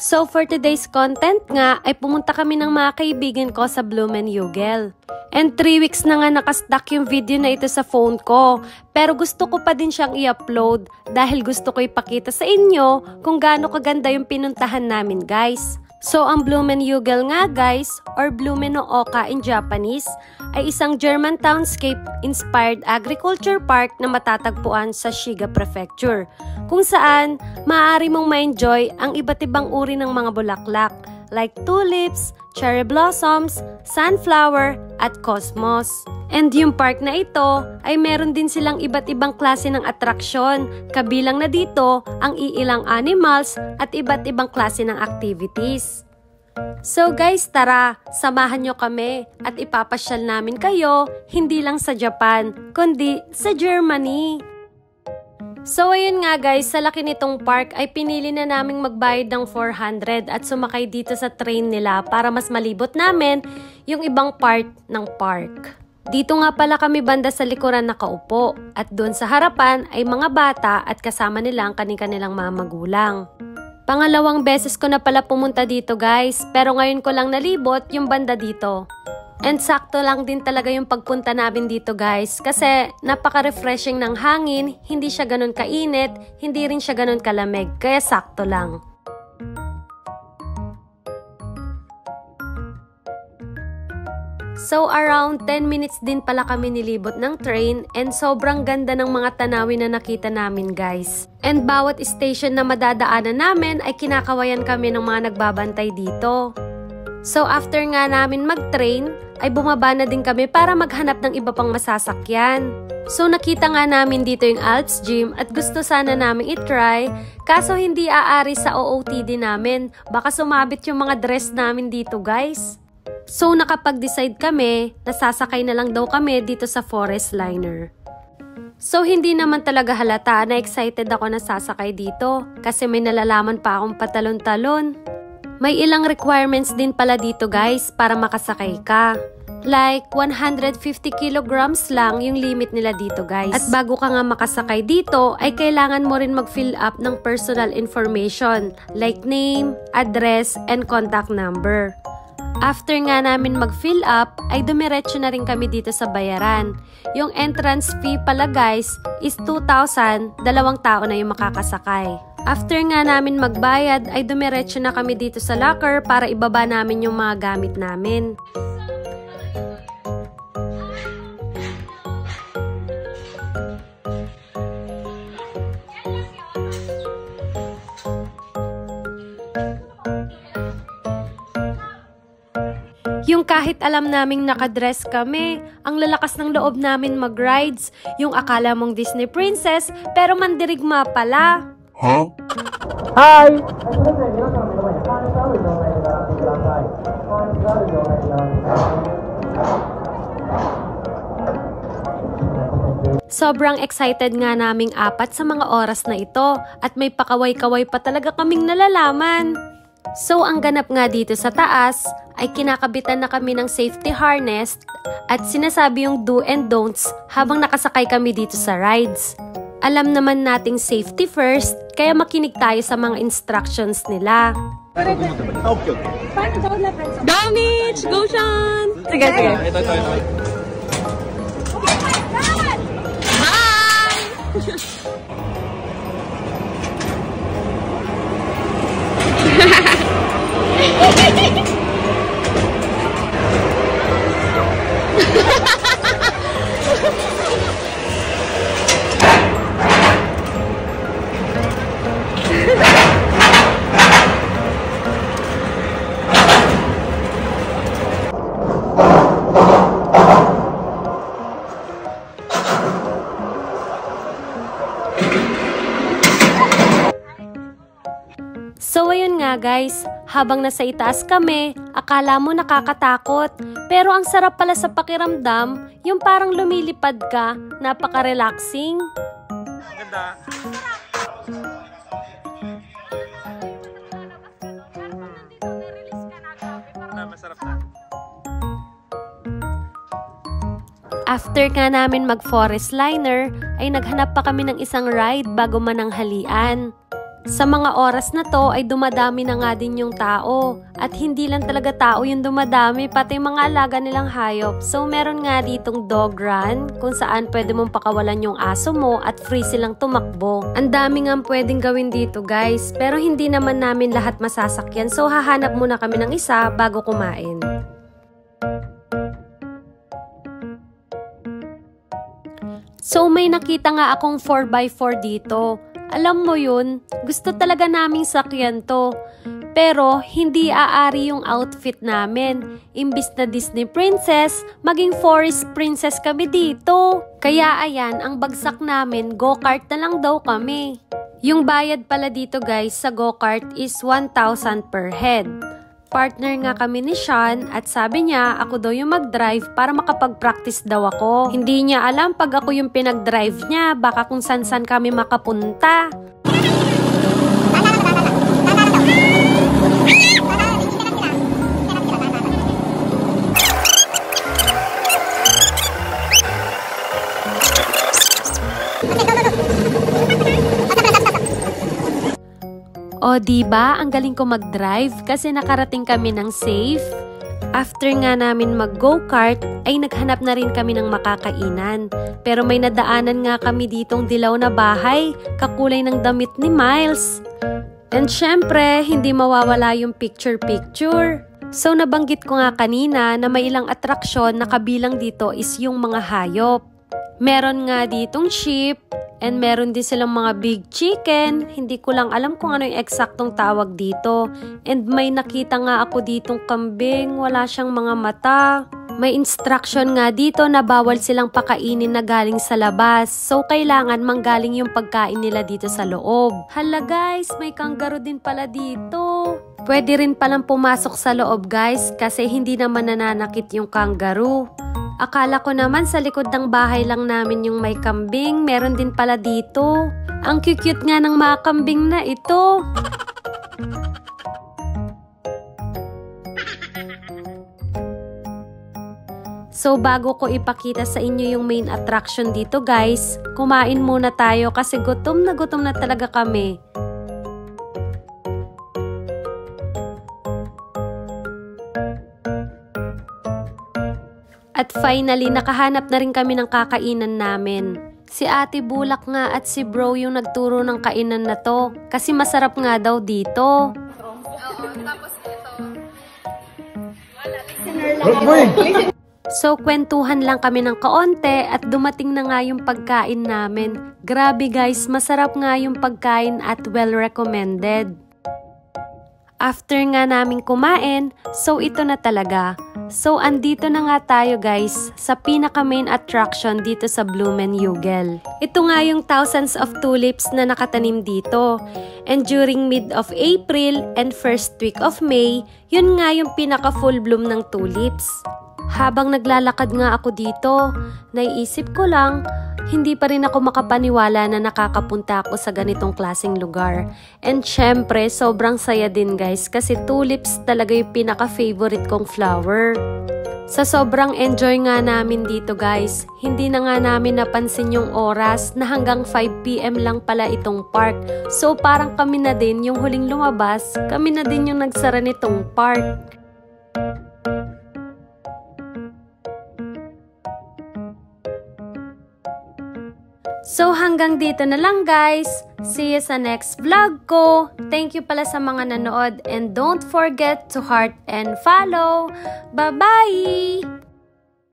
So for today's content nga ay pumunta kami ng mga kaibigan ko sa Blumenhügel. And 3 weeks na nga nakastack yung video na ito sa phone ko. Pero gusto ko pa din siyang i-upload dahil gusto ko ipakita sa inyo kung gaano kaganda yung pinuntahan namin guys. So ang Blumenhügel nga guys, or Blumenooka in Japanese, ay isang German townscape-inspired agriculture park na matatagpuan sa Shiga Prefecture, kung saan maaari mong ma-enjoy ang iba't ibang uri ng mga bulaklak like tulips, cherry blossoms, sunflower, at cosmos. And yung park na ito ay meron din silang iba't ibang klase ng atraksyon, kabilang na dito ang iilang animals at iba't ibang klase ng activities. So guys, tara, samahan nyo kami at ipapasyal namin kayo hindi lang sa Japan, kundi sa Germany. So ayun nga guys, sa laki nitong park ay pinili na naming magbayad ng 400 at sumakay dito sa train nila para mas malibot namin yung ibang part ng park. Dito nga pala kami banda sa likuran nakaupo at doon sa harapan ay mga bata at kasama nila ang kanilang mga magulang. Pangalawang beses ko na pala pumunta dito guys, pero ngayon ko lang nalibot yung banda dito. And sakto lang din talaga yung pagpunta namin dito guys, kasi napaka-refreshing ng hangin, hindi siya ganun kainit, hindi rin siya ganun kalamig, kaya sakto lang. So around 10 minutes din pala kami nilibot ng train and sobrang ganda ng mga tanawin na nakita namin guys. And bawat station na madadaanan namin ay kinakawayan kami ng mga nagbabantay dito. So after nga namin mag-train, ay bumaba na din kami para maghanap ng iba pang masasakyan. So nakita nga namin dito yung Alps Gym at gusto sana namin itry, kaso hindi aari sa OOTD namin, baka sumabit yung mga dress namin dito guys. So nakapag-decide kami, nasasakay na lang daw kami dito sa Forest Liner. So hindi naman talaga halata na excited ako na sasakay dito kasi may nalalaman pa akong patalon-talon. May ilang requirements din pala dito guys para makasakay ka. Like 150 kilograms lang yung limit nila dito guys. At bago ka nga makasakay dito ay kailangan mo rin mag-fill up ng personal information like name, address, and contact number. After nga namin mag-fill up, ay dumiretso na rin kami dito sa bayaran. Yung entrance fee pala guys is 2,000, 2 tao na yung makakasakay. After nga namin magbayad, ay dumiretso na kami dito sa locker para ibaba namin yung mga gamit namin. Yung kahit alam naming nakadress kami, ang lalakas ng loob namin mag-rides, yung akala mong Disney princess, pero mandirigma pala. Huh? Hi! Sobrang excited nga naming apat sa mga oras na ito at may pakaway-kaway pa talaga kaming nalalaman. So ang ganap nga dito sa taas ay kinakabitan na kami ng safety harness at sinasabi yung do and don'ts habang nakasakay kami dito sa rides. Alam naman nating safety first, kaya makinig tayo sa mga instructions nila. Damage! Go, Sean! Sige, sige. Ito. Bye! So ayun nga guys, habang nasa itaas kami, akala mo nakakatakot. Pero ang sarap pala sa pakiramdam, yung parang lumilipad ka, napaka-relaxing. Ganda. Masarap na. After nga namin mag-forest liner, ay naghanap pa kami ng isang ride bago mananghalian. Sa mga oras na to ay dumadami na nga din yung tao. At hindi lang talaga tao yung dumadami, pati mga alaga nilang hayop. So meron nga ditong dog run, kung saan pwede mong pakawalan yung aso mo at free silang tumakbo. Ang dami nga pwedeng gawin dito guys, pero hindi naman namin lahat masasakyan. So hahanap muna kami ng isa bago kumain. So may nakita nga akong 4x4 dito. Alam mo yun, gusto talaga naming sakyan to. Pero hindi aari yung outfit namin. Imbis na Disney princess, maging forest princess kami dito. Kaya ayan, ang bagsak namin, go-kart na lang daw kami. Yung bayad pala dito guys sa go-kart is 1,000 per head. Partner nga kami ni Sean at sabi niya ako daw yung mag-drive para makapag-practice daw ako. Hindi niya alam pag ako yung pinag-drive niya, baka kung san-san kami makapunta. O diba, ang galing ko mag-drive kasi nakarating kami ng safe. After nga namin mag-go-kart, ay naghanap na rin kami ng makakainan. Pero may nadaanan nga kami ditong dilaw na bahay, kakulay ng damit ni Miles. And syempre, hindi mawawala yung picture-picture. So nabanggit ko nga kanina na may ilang atraksyon na kabilang dito is yung mga hayop. Meron nga ditong sheep, and meron din silang mga big chicken. Hindi ko lang alam kung ano yung eksaktong tawag dito. And may nakita nga ako ditong kambing, wala siyang mga mata. May instruction nga dito na bawal silang pakainin na galing sa labas. So kailangan manggaling yung pagkain nila dito sa loob. Hala guys, may kangaroo din pala dito. Pwede rin palang pumasok sa loob guys kasi hindi naman nananakit yung kangaroo. Akala ko naman sa likod ng bahay lang namin yung may kambing, meron din pala dito. Ang cute nga ng mga kambing na ito. So bago ko ipakita sa inyo yung main attraction dito guys, kumain muna tayo kasi gutom na talaga kami. At finally, nakahanap na rin kami ng kakainan namin. Si Ate Bulak nga at si Bro yung nagturo ng kainan na to. Kasi masarap nga daw dito. Tapos ito. So, kwentuhan lang kami ng kaonte at dumating na nga yung pagkain namin. Grabe guys, masarap nga yung pagkain at well recommended. After nga namin kumain, so ito na talaga. So andito na nga tayo guys sa pinaka main attraction dito sa Blumenjugend. Ito nga yung thousands of tulips na nakatanim dito. And during mid of April and first week of May, yun nga yung pinaka full bloom ng tulips. Habang naglalakad nga ako dito, naiisip ko lang, hindi pa rin ako makapaniwala na nakakapunta ako sa ganitong klaseng lugar. And syempre, sobrang saya din guys kasi tulips talaga yung pinaka-favorite kong flower. Sa sobrang enjoy nga namin dito guys, hindi na nga namin napansin yung oras na hanggang 5 PM lang pala itong park. So parang kami na din yung huling lumabas, kami na din yung nagsara nitong park. So hanggang dito na lang guys. See you sa next vlog ko. Thank you pala sa mga nanood and don't forget to heart and follow. Bye-bye!